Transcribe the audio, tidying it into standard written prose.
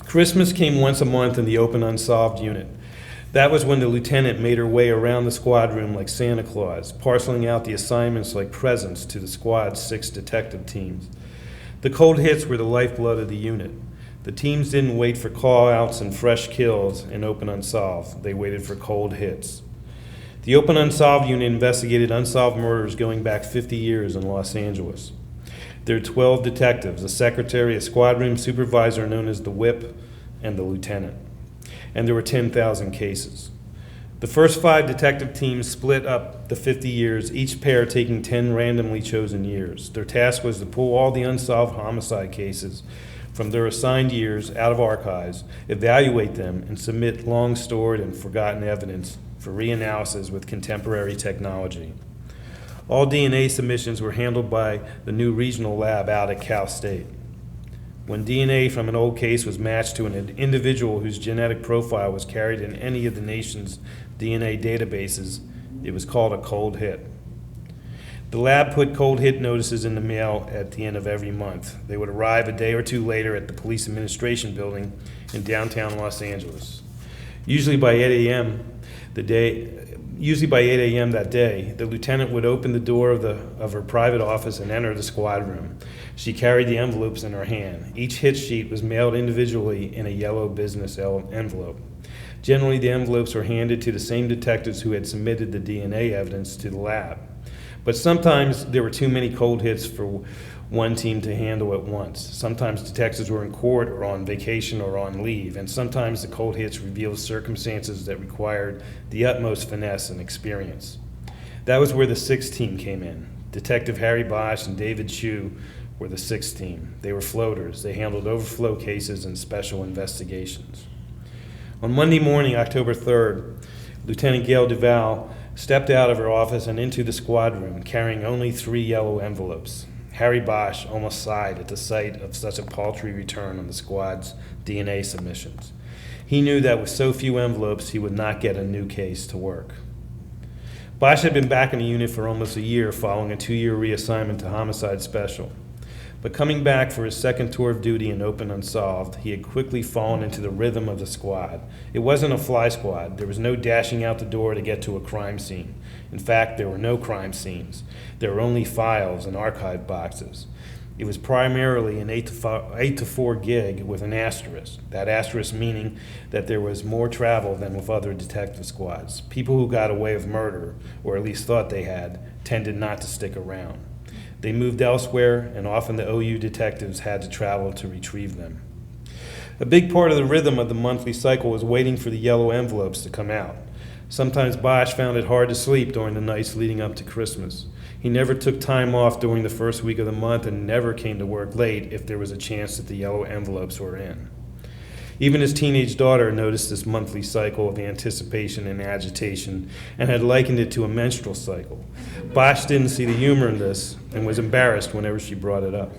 Christmas came once a month in the open unsolved unit. That was when the lieutenant made her way around the squad room like Santa Claus, parceling out the assignments like presents to the squad's 6 detective teams. The cold hits were the lifeblood of the unit. The teams didn't wait for call-outs and fresh kills in open unsolved. They waited for cold hits. The open unsolved unit investigated unsolved murders going back 50 years in Los Angeles. There are 12 detectives, a secretary, a squad room supervisor known as the whip, and the lieutenant. And there were 10,000 cases. The first 5 detective teams split up the 50 years, each pair taking 10 randomly chosen years. Their task was to pull all the unsolved homicide cases from their assigned years out of archives, evaluate them, and submit long-stored and forgotten evidence for reanalysis with contemporary technology. All DNA submissions were handled by the new regional lab out at Cal State. When DNA from an old case was matched to an individual whose genetic profile was carried in any of the nation's DNA databases, it was called a cold hit. The lab put cold hit notices in the mail at the end of every month. They would arrive a day or two later at the police administration building in downtown Los Angeles. Usually by 8 a.m. that day, the lieutenant would open the door of her private office and enter the squad room. She carried the envelopes in her hand. Each hit sheet was mailed individually in a yellow business envelope. Generally, the envelopes were handed to the same detectives who had submitted the DNA evidence to the lab. But sometimes there were too many cold hits for one team to handle at once. Sometimes detectives were in court or on vacation or on leave, and sometimes the cold hits revealed circumstances that required the utmost finesse and experience. That was where the 6th team came in. Detective Harry Bosch and David Chu were the 6th team. They were floaters. They handled overflow cases and special investigations. On Monday morning, October 3rd, Lieutenant Gail Duval stepped out of her office and into the squad room, carrying only 3 yellow envelopes. Harry Bosch almost sighed at the sight of such a paltry return on the squad's DNA submissions. He knew that with so few envelopes, he would not get a new case to work. Bosch had been back in the unit for almost a year following a 2-year reassignment to Homicide Special. But coming back for his second tour of duty in open unsolved, he had quickly fallen into the rhythm of the squad. It wasn't a fly squad. There was no dashing out the door to get to a crime scene. In fact, there were no crime scenes. There were only files and archive boxes. It was primarily an 8 to 4 gig with an asterisk. That asterisk meaning that there was more travel than with other detective squads. People who got away with murder, or at least thought they had, tended not to stick around. They moved elsewhere, and often the OU detectives had to travel to retrieve them. A big part of the rhythm of the monthly cycle was waiting for the yellow envelopes to come out. Sometimes Bosch found it hard to sleep during the nights leading up to Christmas. He never took time off during the first week of the month and never came to work late if there was a chance that the yellow envelopes were in. Even his teenage daughter noticed this monthly cycle of anticipation and agitation and had likened it to a menstrual cycle. Bosch didn't see the humor in this and was embarrassed whenever she brought it up.